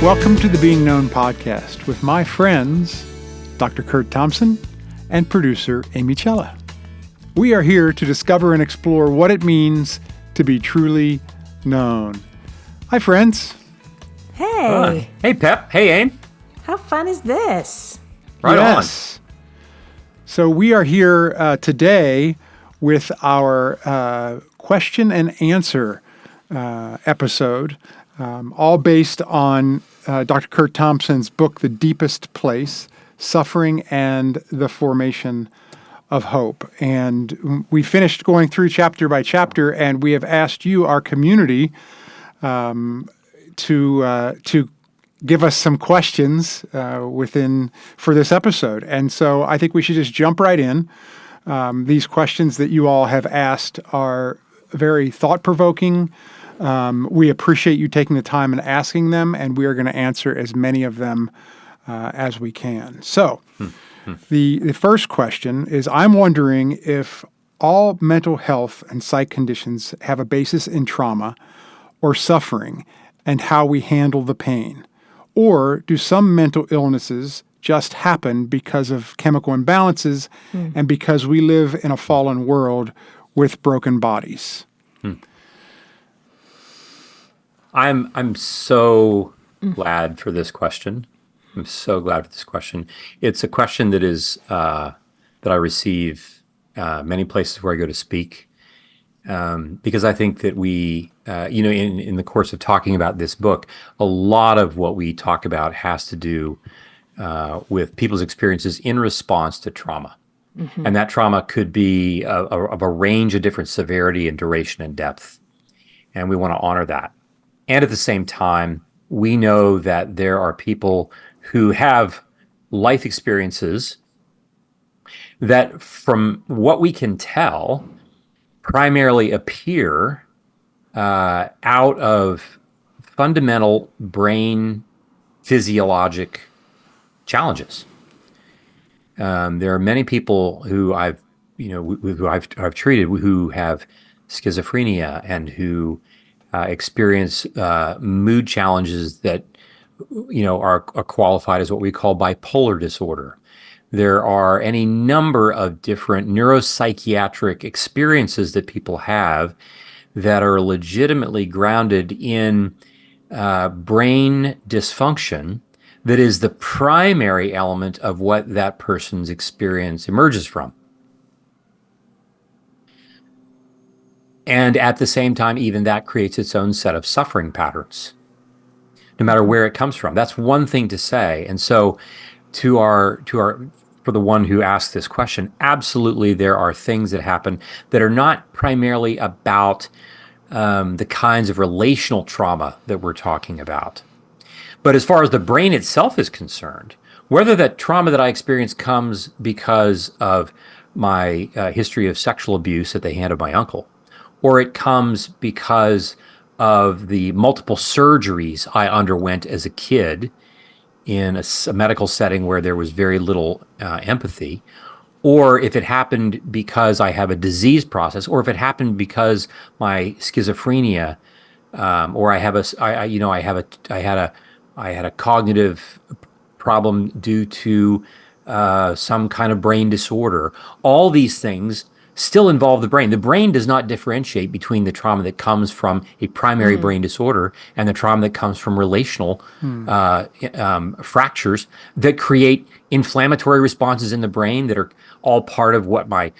Welcome to the Being Known podcast with my friends, Dr. Curt Thompson and producer Amy Cella. We are here to discover and explore what it means to be truly known. Hi, friends. Hey. Hey, Pep. Hey, Aim. How fun is this? Right on. So we are here today with our question and answer episode, all based on Dr. Curt Thompson's book, The Deepest Place, Suffering and the Formation of Hope. And we finished going through chapter by chapter, and we have asked you, our community, to give us some questions for this episode. And so I think we should just jump right in. These questions that you all have asked are very thought-provoking. We appreciate you taking the time and asking them, and we are going to answer as many of them as we can. So the first question is, I'm wondering if all mental health and psych conditions have a basis in trauma or suffering and how we handle the pain. Or do some mental illnesses just happen because of chemical imbalances and because we live in a fallen world with broken bodies? I'm so glad for this question. I'm so glad for this question. It's a question that is that I receive many places where I go to speak, because I think that we, in the course of talking about this book, a lot of what we talk about has to do with people's experiences in response to trauma. Mm-hmm. And that trauma could be of a range of different severity and duration and depth. And we want to honor that. And at the same time, we know that there are people who have life experiences that, from what we can tell, primarily appear out of fundamental brain physiologic challenges. There are many people who I've treated who have schizophrenia and who experience mood challenges that are qualified as what we call bipolar disorder. There are any number of different neuropsychiatric experiences that people have that are legitimately grounded in brain dysfunction that is the primary element of what that person's experience emerges from. And at the same time, even that creates its own set of suffering patterns, no matter where it comes from. That's one thing to say. And so for the one who asked this question, absolutely there are things that happen that are not primarily about the kinds of relational trauma that we're talking about. But as far as the brain itself is concerned, whether that trauma that I experience comes because of my history of sexual abuse at the hand of my uncle, or it comes because of the multiple surgeries I underwent as a kid in a medical setting where there was very little empathy, or if it happened because I have a disease process, or if it happened because my schizophrenia, or I had a cognitive problem due to some kind of brain disorder. All these things still involve the brain. The brain does not differentiate between the trauma that comes from a primary brain disorder and the trauma that comes from relational fractures that create inflammatory responses in the brain that are all part of what I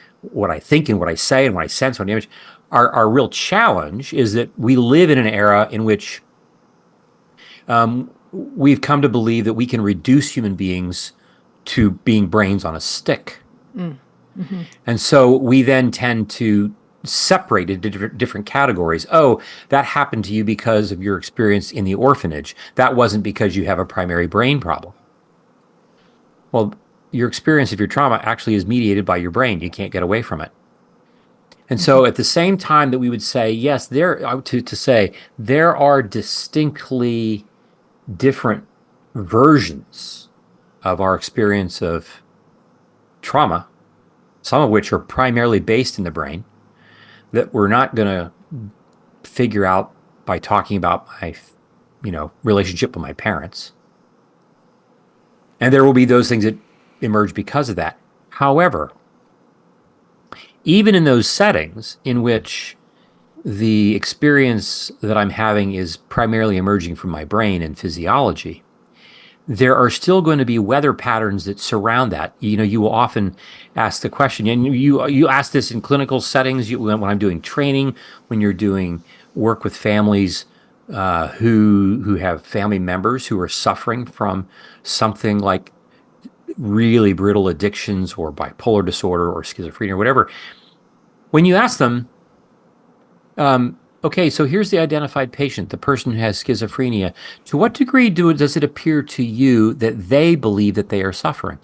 think and what I say and what I sense on the image. Our real challenge is that we live in an era in which we've come to believe that we can reduce human beings to being brains on a stick. Mm-hmm. And so we then tend to separate into different categories. Oh, that happened to you because of your experience in the orphanage. That wasn't because you have a primary brain problem. Well, your experience of your trauma actually is mediated by your brain. You can't get away from it. And so at the same time that we would say, yes, there are distinctly different versions of our experience of trauma, some of which are primarily based in the brain, that we're not going to figure out by talking about my relationship with my parents. And there will be those things that emerge because of that. However, even in those settings in which the experience that I'm having is primarily emerging from my brain and physiology, there are still going to be weather patterns that surround that. You will often ask the question, and you ask this in clinical settings, when I'm doing training, when you're doing work with families who have family members who are suffering from something like really brittle addictions or bipolar disorder or schizophrenia or whatever. When you ask them, okay, so here's the identified patient, the person who has schizophrenia. To what degree does it appear to you that they believe that they are suffering?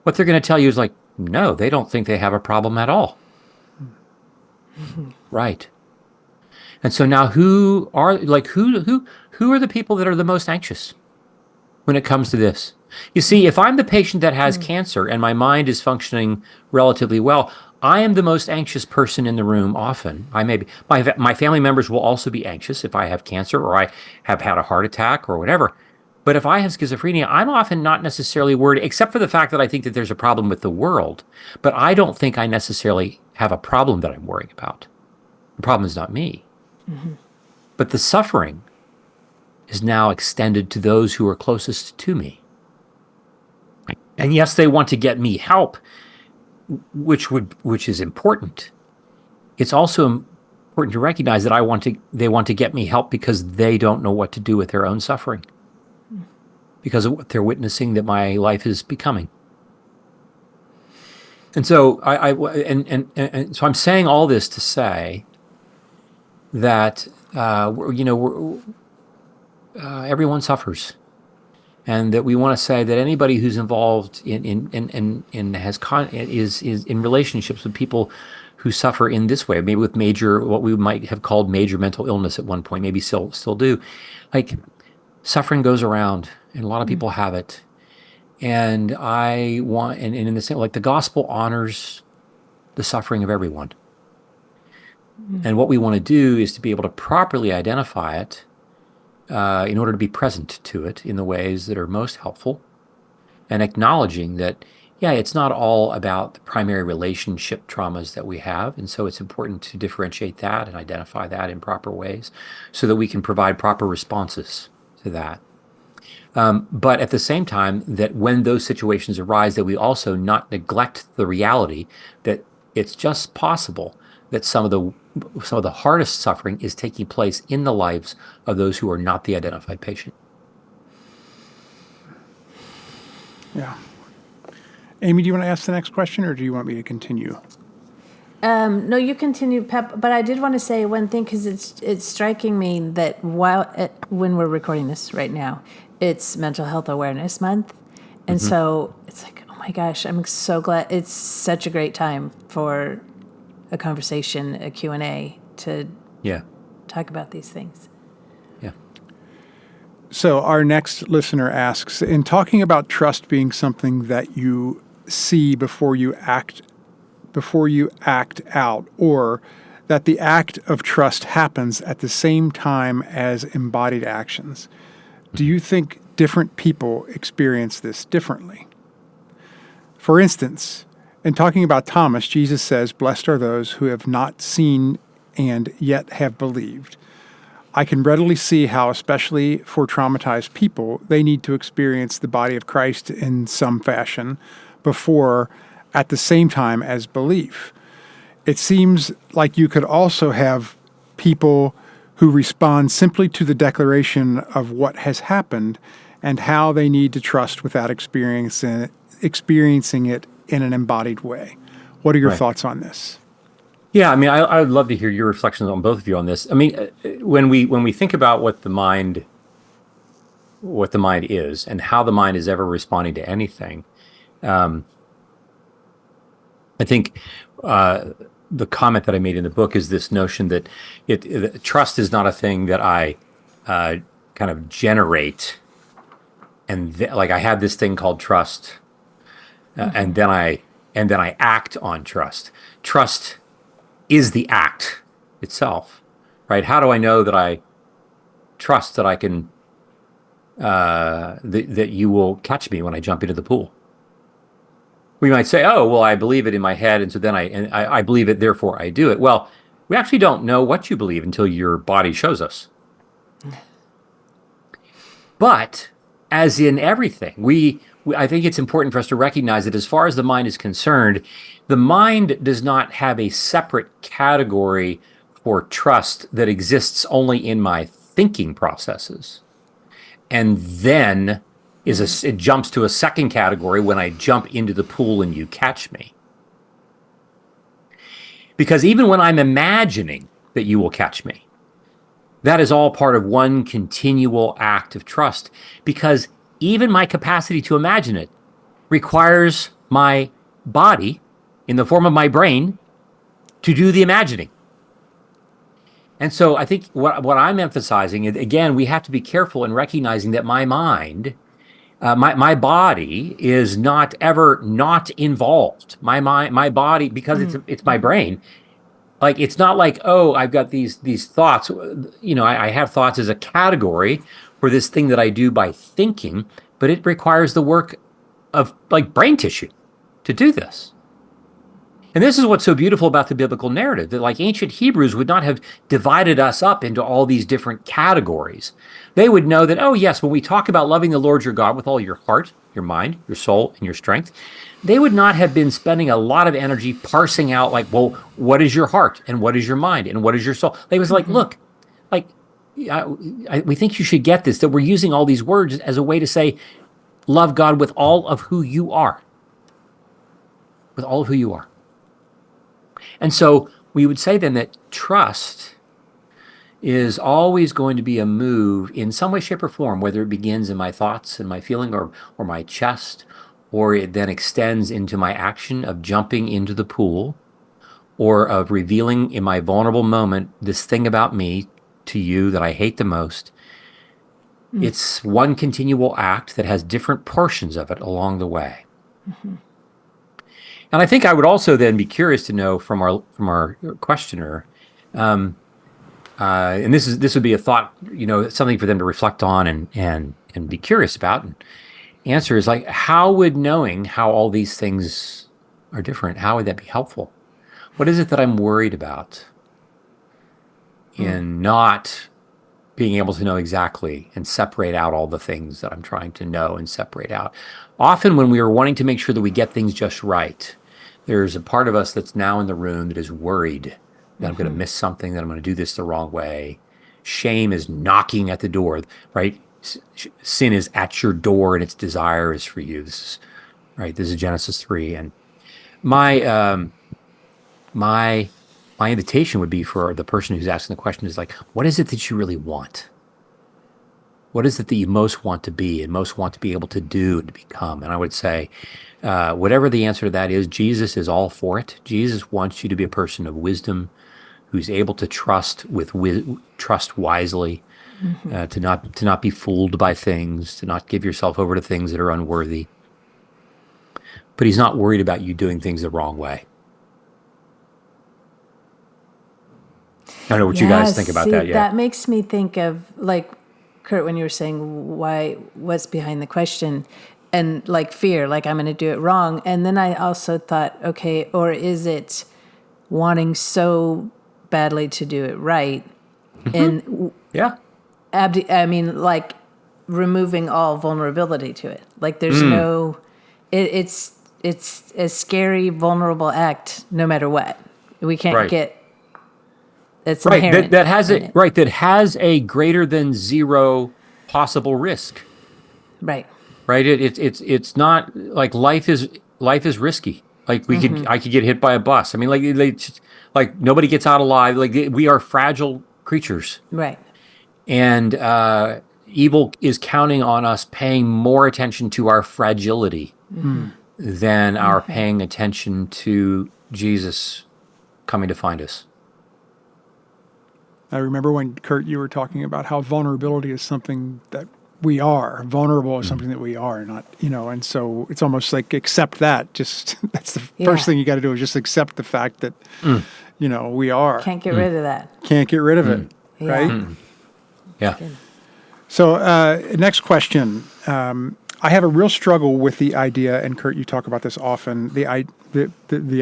What they're going to tell you is like, no, they don't think they have a problem at all. Right. And so now who are the people that are the most anxious when it comes to this? You see, if I'm the patient that has cancer and my mind is functioning relatively well, I am the most anxious person in the room often. I may be, my family members will also be anxious if I have cancer or I have had a heart attack or whatever. But if I have schizophrenia, I'm often not necessarily worried, except for the fact that I think that there's a problem with the world. But I don't think I necessarily have a problem that I'm worrying about. The problem is not me. Mm-hmm. But the suffering is now extended to those who are closest to me. And yes, they want to get me help, which is important. It's also important to recognize that they want to get me help because they don't know what to do with their own suffering, because of what they're witnessing that my life is becoming. And so so I'm saying all this to say that everyone suffers. And that we want to say that anybody who's involved is in relationships with people who suffer in this way, maybe with what we might have called major mental illness at one point, maybe still do, like suffering goes around, and a lot of people have it. And and in the same, like the gospel honors the suffering of everyone. And what we want to do is to be able to properly identify it, in order to be present to it in the ways that are most helpful, and acknowledging that, it's not all about the primary relationship traumas that we have. And so it's important to differentiate that and identify that in proper ways so that we can provide proper responses to that. But at the same time, that when those situations arise, that we also not neglect the reality that it's just possible that some of the hardest suffering is taking place in the lives of those who are not the identified patient. Yeah. Amy, do you want to ask the next question, or do you want me to continue? No, you continue, Pep. But I did want to say one thing, because it's striking me that when we're recording this right now, it's Mental Health Awareness Month. And so it's like, oh my gosh, I'm so glad. It's such a great time for a conversation, a Q&A to talk about these things. Yeah. So our next listener asks, in talking about trust being something that you see before you act out, or that the act of trust happens at the same time as embodied actions, do you think different people experience this differently? For instance, in talking about Thomas, Jesus says, "Blessed are those who have not seen and yet have believed." I can readily see how, especially for traumatized people, they need to experience the body of Christ in some fashion before, at the same time as belief. It seems like you could also have people who respond simply to the declaration of what has happened and how they need to trust without experiencing it in an embodied way. What are your thoughts on this? Yeah, I mean, I would love to hear your reflections on both of you on this. I mean, when we think about what the mind is and how the mind is ever responding to anything, I think the comment that I made in the book is this notion that trust is not a thing that I kind of generate, and like I have this thing called trust. And then I act on trust. Trust is the act itself. right? How do I know that I trust that I can, that you will catch me when I jump into the pool? We might say, oh, well, I believe it in my head, and so then I believe it, therefore I do it. Well, we actually don't know what you believe until your body shows us. But as in everything, I think it's important for us to recognize that as far as the mind is concerned, the mind does not have a separate category for trust that exists only in my thinking processes. And then it jumps to a second category when I jump into the pool and you catch me. Because even when I'm imagining that you will catch me, that is all part of one continual act of trust. Because even my capacity to imagine it requires my body, in the form of my brain, to do the imagining. And so I think what I'm emphasizing, again, we have to be careful in recognizing that my mind, my body is not ever not involved. My body, because it's my brain. Like, it's not like, oh, I've got these thoughts. I have thoughts as a category for this thing that I do by thinking, but it requires the work of like brain tissue to do this. And this is what's so beautiful about the biblical narrative, that like ancient Hebrews would not have divided us up into all these different categories. They would know that, oh yes, when we talk about loving the Lord your God with all your heart, your mind, your soul, and your strength, they would not have been spending a lot of energy parsing out like, well, what is your heart and what is your mind and what is your soul? They was like, look, like, we think you should get this, that we're using all these words as a way to say, love God with all of who you are. With all of who you are. And so we would say then that trust is always going to be a move in some way, shape, or form, whether it begins in my thoughts and my feeling or my chest, or it then extends into my action of jumping into the pool, or of revealing in my vulnerable moment this thing about me to you that I hate the most. It's one continual act that has different portions of it along the way. And I think I would also then be curious to know from our questioner, and this would be a thought, something for them to reflect on and be curious about. And answer is like, how would knowing how all these things are different, how would that be helpful? What is it that I'm worried about in not being able to know exactly and separate out all the things that I'm trying to know and separate out? Often when we are wanting to make sure that we get things just right, there's a part of us that's now in the room that is worried that I'm going to miss something, that I'm going to do this the wrong way. Shame is knocking at the door, right? Sin is at your door and its desire is for you. This is Genesis 3. And my invitation would be for the person who's asking the question is like, what is it that you really want? What is it that you most want to be and most want to be able to do and to become? And I would say, whatever the answer to that is, Jesus is all for it. Jesus wants you to be a person of wisdom, who's able to trust trust wisely, to not be fooled by things, to not give yourself over to things that are unworthy. But he's not worried about you doing things the wrong way. I don't know what you guys think about that yet. That makes me think of, like, Curt, when you were saying what's behind the question, and like fear, like I'm going to do it wrong. And then I also thought, okay, or is it wanting so badly to do it right? And yeah. Like removing all vulnerability to it. Like there's no, it's a scary, vulnerable act no matter what. We can't get. It's inherent. That has a greater than zero possible risk. Right. Right. It's not like life is risky. Like I could get hit by a bus. I mean, like nobody gets out alive. Like we are fragile creatures. Right. And evil is counting on us paying more attention to our fragility than our paying attention to Jesus coming to find us. I remember when, Curt, you were talking about how vulnerability is something that we are. Vulnerable is something that we are, not, and so it's almost like accept that. Just, that's the first thing you got to do is just accept the fact that, we are. Can't get rid of that. Can't get rid of it. right? Yeah. Yeah. Good. So, next question. I have a real struggle with the idea, and Curt, you talk about this often, the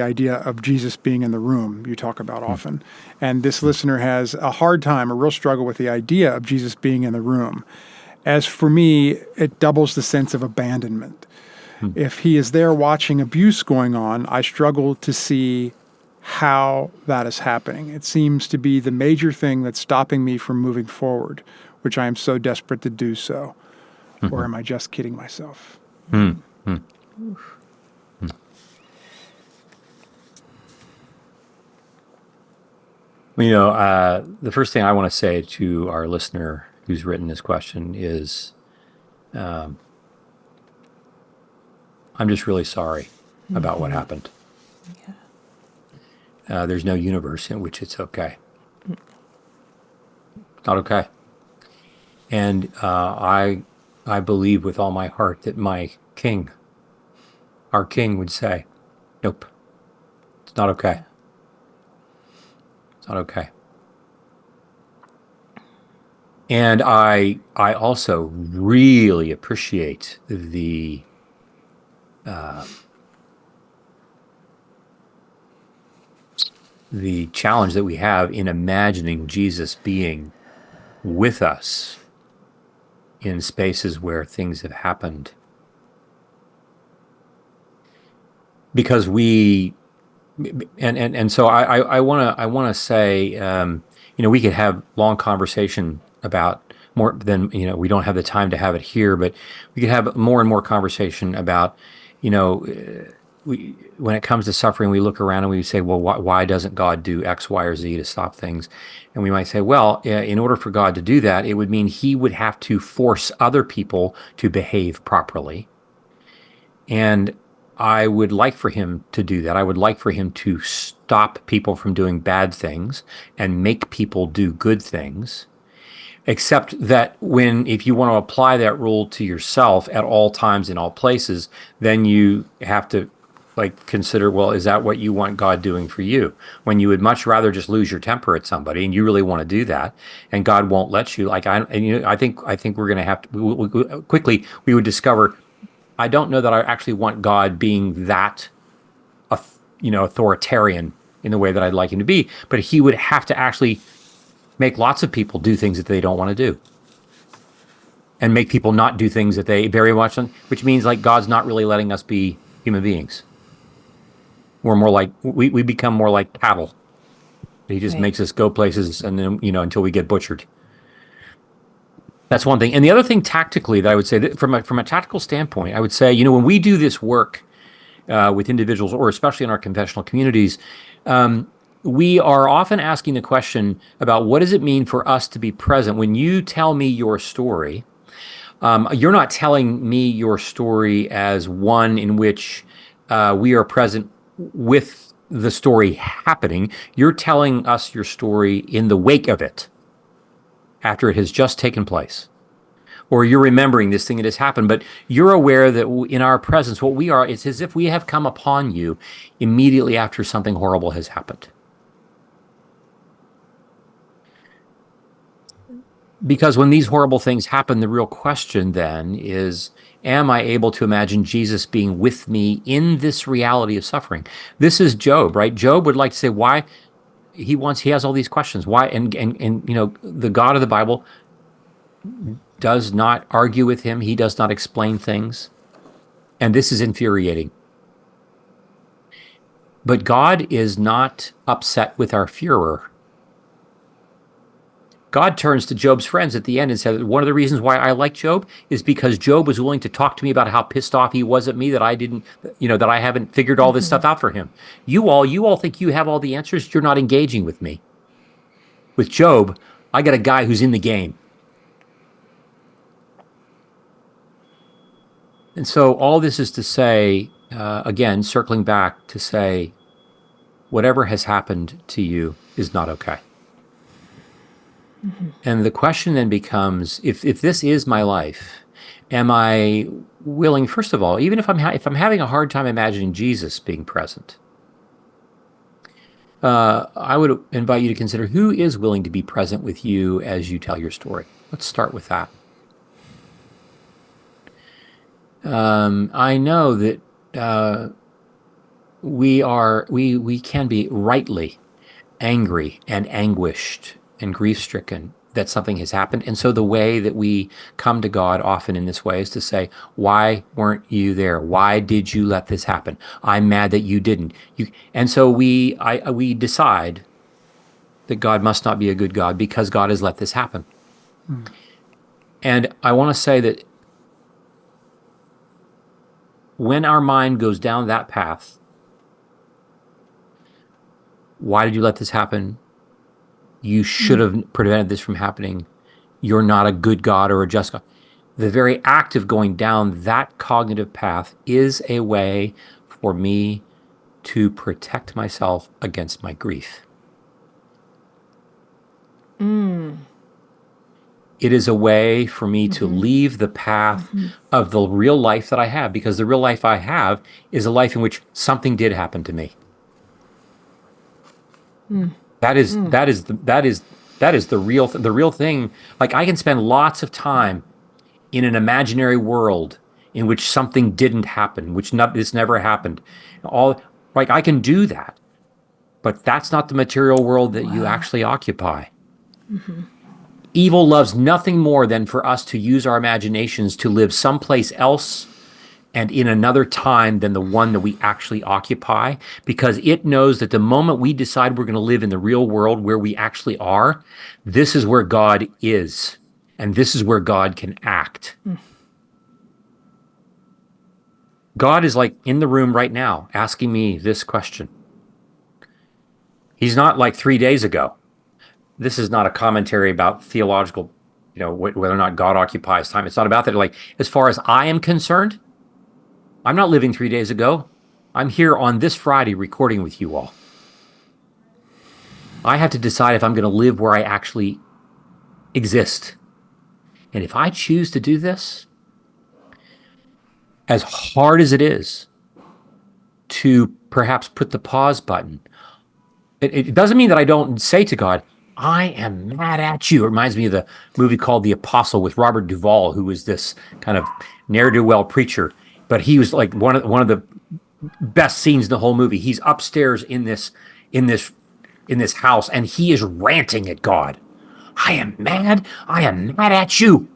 idea of Jesus being in the room, you talk about often. And this listener has a hard time, a real struggle with the idea of Jesus being in the room. As for me, it doubles the sense of abandonment. If he is there watching abuse going on, I struggle to see how that is happening. It seems to be the major thing that's stopping me from moving forward, which I am so desperate to do so. Or am I just kidding myself? The first thing I want to say to our listener who's written this question is, I'm just really sorry about what happened. There's no universe in which it's okay. Not okay. And I believe with all my heart that our king would say, nope, it's not okay. It's not okay. And I also really appreciate the challenge that we have in imagining Jesus being with us in spaces where things have happened. Because so I want to say, we could have long conversation about more than, we don't have the time to have it here, but we could have more and more conversation about, when it comes to suffering, we look around and we say, well, why doesn't God do X, Y, or Z to stop things? And we might say, well, in order for God to do that, it would mean he would have to force other people to behave properly. And I would like for him to do that. I would like for him to stop people from doing bad things and make people do good things. Except that if you want to apply that rule to yourself at all times in all places, then you have to consider, well, is that what you want God doing for you? When you would much rather just lose your temper at somebody, and you really want to do that, and God won't let you. I think we're going to have to quickly. We would discover, I don't know that I actually want God being that, authoritarian in the way that I'd like him to be, but he would have to actually make lots of people do things that they don't want to do, and make people not do things that they very much, which means God's not really letting us be human beings. We're more like, we become more like cattle. He just makes us go places, and then, until we get butchered. That's one thing. And the other thing tactically that I would say, that from a tactical standpoint, I would say, when we do this work with individuals, or especially in our confessional communities, we are often asking the question about, what does it mean for us to be present? When you tell me your story, you're not telling me your story as one in which we are present with the story happening. You're telling us your story in the wake of it, after it has just taken place. Or you're remembering this thing that has happened, but you're aware that in our presence, what we are, it's as if we have come upon you immediately after something horrible has happened. Because when these horrible things happen, the real question then is, am I able to imagine Jesus being with me in this reality of suffering? This is Job, right? Job would like to say why he has all these questions. Why? And the God of the Bible does not argue with him. He does not explain things. And this is infuriating. But God is not upset with our furor. God turns to Job's friends at the end and said, one of the reasons why I like Job is because Job was willing to talk to me about how pissed off he was at me, that I didn't, that I haven't figured all this stuff out for him. You all think you have all the answers. You're not engaging with me. With Job, I got a guy who's in the game. And so all this is to say, again, circling back to say, whatever has happened to you is not okay. And the question then becomes, if this is my life, am I willing, first of all, even if I'm having a hard time imagining Jesus being present, I would invite you to consider who is willing to be present with you as you tell your story. Let's start with that. I know that we can be rightly angry and anguished and grief-stricken that something has happened. And so the way that we come to God often in this way is to say, why weren't you there? Why did you let this happen? I'm mad that you didn't. And so we decide that God must not be a good God because God has let this happen. And I want to say that when our mind goes down that path, why did you let this happen? You should have prevented this from happening. You're not a good God or a just God. The very act of going down that cognitive path is a way for me to protect myself against my grief. It is a way for me to leave the path of the real life that I have, because the real life I have is a life in which something did happen to me. That is the real thing. Like, I can spend lots of time in an imaginary world in which something didn't happen, this never happened. Like, I can do that, but that's not the material world that you actually occupy. Evil loves nothing more than for us to use our imaginations to live someplace else and in another time than the one that we actually occupy, because it knows that the moment we decide we're going to live in the real world where we actually are, this is where God is, and this is where God can act. God is like in the room right now asking me this question. He's not like 3 days ago. This is not a commentary about theological, whether or not God occupies time. It's not about that. Like, as far as I am concerned, I'm not living 3 days ago. I'm here on this Friday recording with you all. I have to decide if I'm going to live where I actually exist. And if I choose to do this, as hard as it is to perhaps put the pause button, it doesn't mean that I don't say to God, I am mad at you. It reminds me of the movie called The Apostle with Robert Duvall, who was this kind of ne'er-do-well preacher. But he was like one of the best scenes in the whole movie. He's upstairs in this house, and he is ranting at God. I am mad. I am mad at you.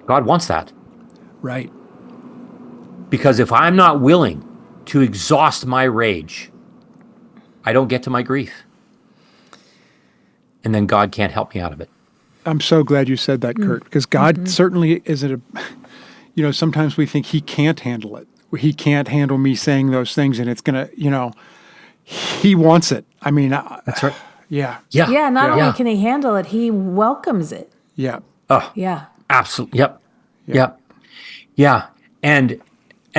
God wants that. Right. Because if I'm not willing to exhaust my rage, I don't get to my grief. And then God can't help me out of it. I'm so glad you said that, Curt, because God certainly isn't sometimes we think he can't handle it. He can't handle me saying those things, and it's going to, he wants it. I mean, that's right. Yeah. Yeah. Yeah, not only can he handle it, he welcomes it. Yeah. Oh, Yeah. absolutely. Yep. Yeah. And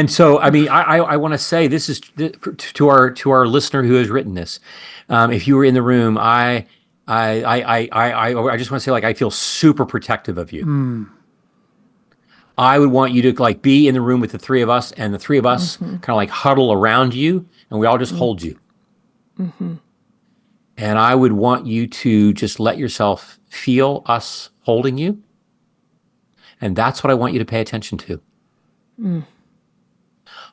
so, I mean, I want to say this is to our listener who has written this. If you were in the room, I just want to say, like, I feel super protective of you. I would want you to like be in the room with the three of us, and the three of us kind of like huddle around you, and we all just hold you. And I would want you to just let yourself feel us holding you. And that's what I want you to pay attention to.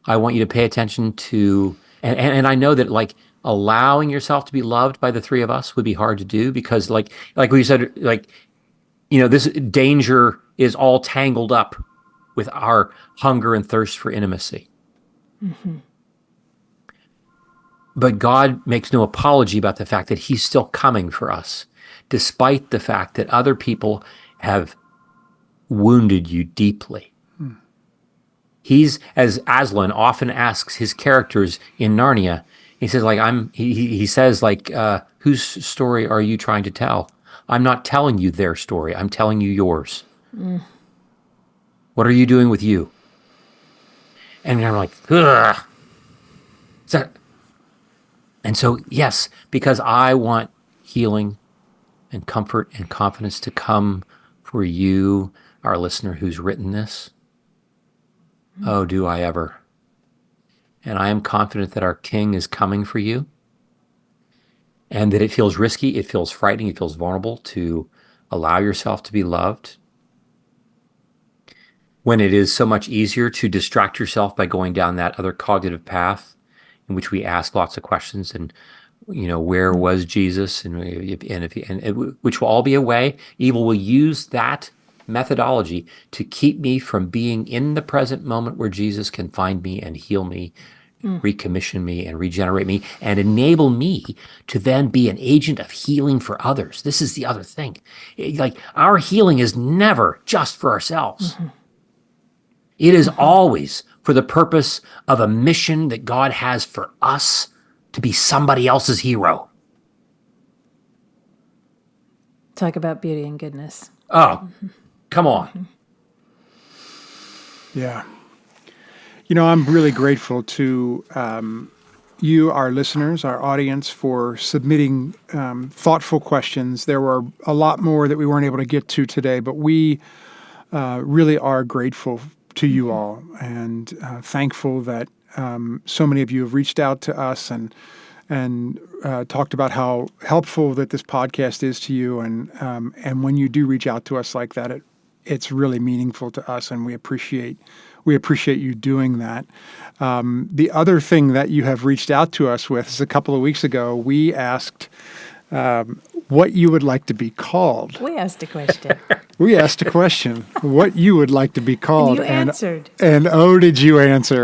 I want you to pay attention to, and I know that like allowing yourself to be loved by the three of us would be hard to do, because like we said, like, this danger is all tangled up with our hunger and thirst for intimacy. But God makes no apology about the fact that he's still coming for us, despite the fact that other people have wounded you deeply. He's, as Aslan often asks his characters in Narnia, he says, like, he says, like, whose story are you trying to tell? I'm not telling you their story. I'm telling you yours. What are you doing with you? And I'm like, ugh. And so, yes, because I want healing and comfort and confidence to come for you, our listener who's written this. Oh, do I ever. And I am confident that our King is coming for you, and that it feels risky, it feels frightening, it feels vulnerable to allow yourself to be loved, when it is so much easier to distract yourself by going down that other cognitive path in which we ask lots of questions and, where was Jesus, which will all be a way. Evil will use that methodology to keep me from being in the present moment where Jesus can find me and heal me, recommission me and regenerate me and enable me to then be an agent of healing for others. This is the other thing. Like, our healing is never just for ourselves. It is always for the purpose of a mission that God has for us to be somebody else's hero. Talk about beauty and goodness. Oh, come on. Yeah. I'm really grateful to you, our listeners, our audience, for submitting thoughtful questions. There were a lot more that we weren't able to get to today, but we really are grateful to you all and thankful that so many of you have reached out to us and talked about how helpful that this podcast is to you. And when you do reach out to us like that, it's really meaningful to us, and we appreciate you doing that. The other thing that you have reached out to us with is a couple of weeks ago, we asked what you would like to be called. We asked a question. We asked a question, what you would like to be called. And you answered. And oh, did you answer?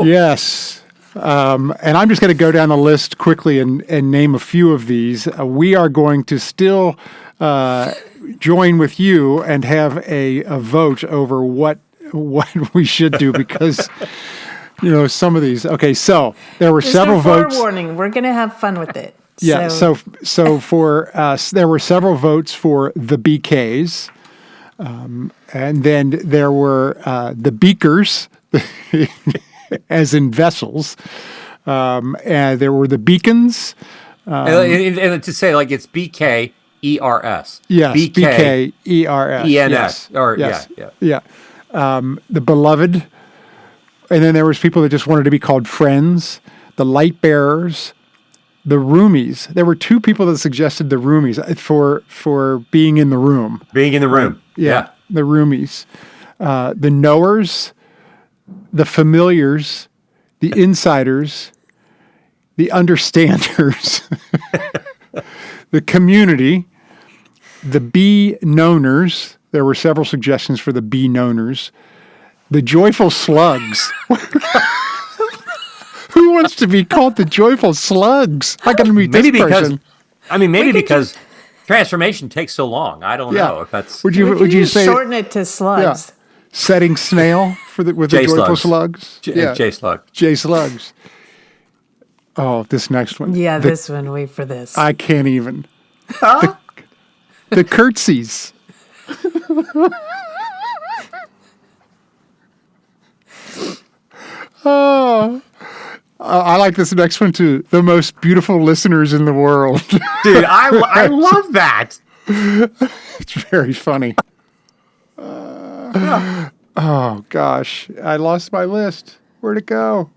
Yes. And I'm just going to go down the list quickly and name a few of these. We are going to still join with you and have a vote over what we should do because, some of these. Okay, so there were several votes. Forewarning, we're going to have fun with it. Yeah, so for us, there were several votes for the BKs, and then there were the beakers, as in vessels, and there were the beacons. And to say, like, it's BKERS. Yes, BKERS. ENS. Yes. Yeah. The beloved, and then there was people that just wanted to be called friends, the light bearers, the roomies. There were two people that suggested the roomies for being in the room. Being in the room. Yeah. The roomies. The knowers, the familiars, the insiders, the understanders, the community, the be-knowners. There were several suggestions for the be-knowners. The joyful slugs. Who wants to be called the joyful slugs? I got to meet this person. Maybe because transformation takes so long. I don't know if that's. Would you say shorten it to slugs? Yeah. Setting snail with the joyful slugs. J slug. J slugs. Oh, this next one. Yeah, this one. Wait for this. I can't even. The curtsies. Oh. I like this next one too. The most beautiful listeners in the world. Dude, I love that. It's very funny. Oh, gosh. I lost my list. Where'd it go?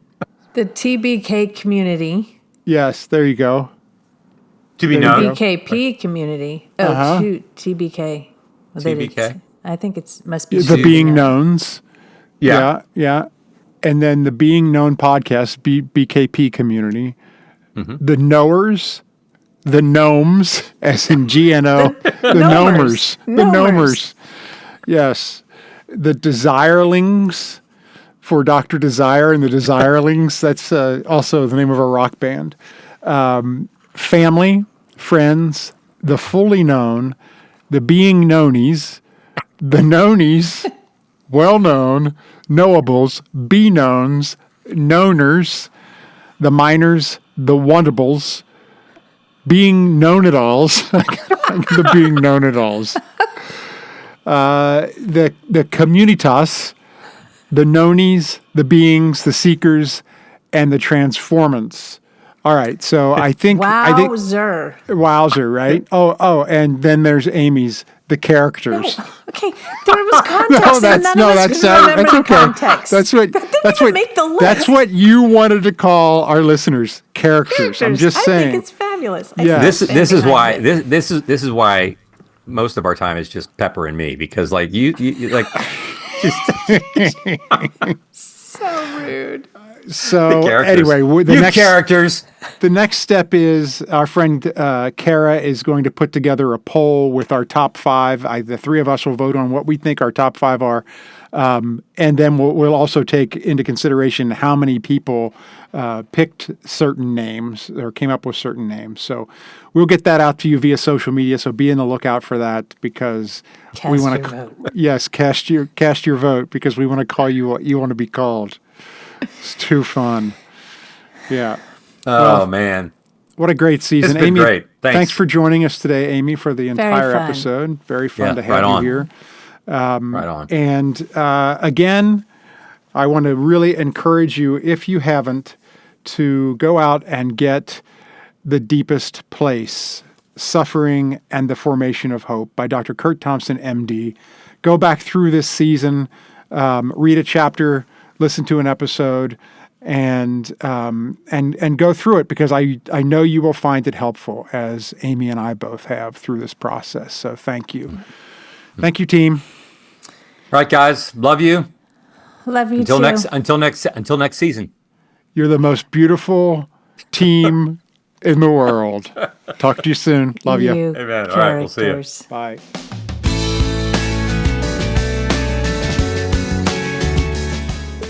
The TBK community. Yes, there you go. To be known. BKP community. Oh, TBK. Well, TBK? I think it must be. The being knowns. Yeah. Yeah. And then the Being Known podcast, BKP community, the knowers, the gnomes, as in GNO, the gnomers, the gnomers. Yes. The desirelings for Dr. Desire and the Desirelings. That's also the name of a rock band. Family, friends, the fully known, the being knownies, the knownies, well known, knowables, be knowns, knowners, the minors, the wantables, being known at alls, the being known at alls, the communitas, the knownies, the beings, the seekers, and the transformants. All right, so I think Wowzer, right? Oh, and then there's Amy's, the characters. Okay, there was context, and none of us remember the context. That's what make the list. That's what you wanted to call our listeners, characters. I'm just saying. I think it's fabulous. Yeah. This is why most of our time is just Pepper and me, because like you like So rude. So anyway, characters. The next step is our friend Kara is going to put together a poll with our top 5. The 3 of us will vote on what we think our top 5 are, and then we'll also take into consideration how many people picked certain names or came up with certain names. So we'll get that out to you via social media. So be in the lookout for that, because we want to. Yes, cast your vote, because we want to call you what you want to be called. It's too fun. Yeah. Oh, man. What a great season. It's been Amy, great. Thanks for joining us today, Amy, for the entire fun. episode. Very fun to have right you on. here. Right on. And again, I want to really encourage you, if you haven't, to go out and get The Deepest Place, Suffering and the Formation of Hope by Dr. Curt THOMPSON, MD. Go back through this season, read a chapter, listen to an episode, and go through it, because I know you will find it helpful, as Amy and I both have through this process. So thank you. Thank you, team. All right, guys. Love you. Love you Until too. next season. You're the most beautiful team in the world. Talk to you soon. Love you. Amen. All right, we'll see you. Bye.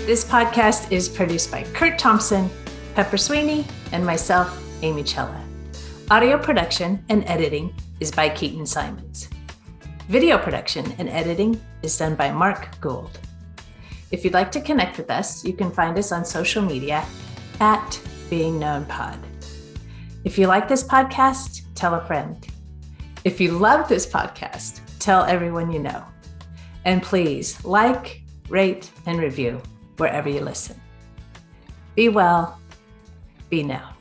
This podcast is produced by Curt THOMPSON, Pepper Sweeney, and myself, Amy Chella. Audio production and editing is by Keaton Simons. Video production and editing is done by Mark Gould. If you'd like to connect with us, you can find us on social media at BeingKnownPod. If you like this podcast, tell a friend. If you love this podcast, tell everyone you know. And please like, rate, and review wherever you listen. Be well, be known.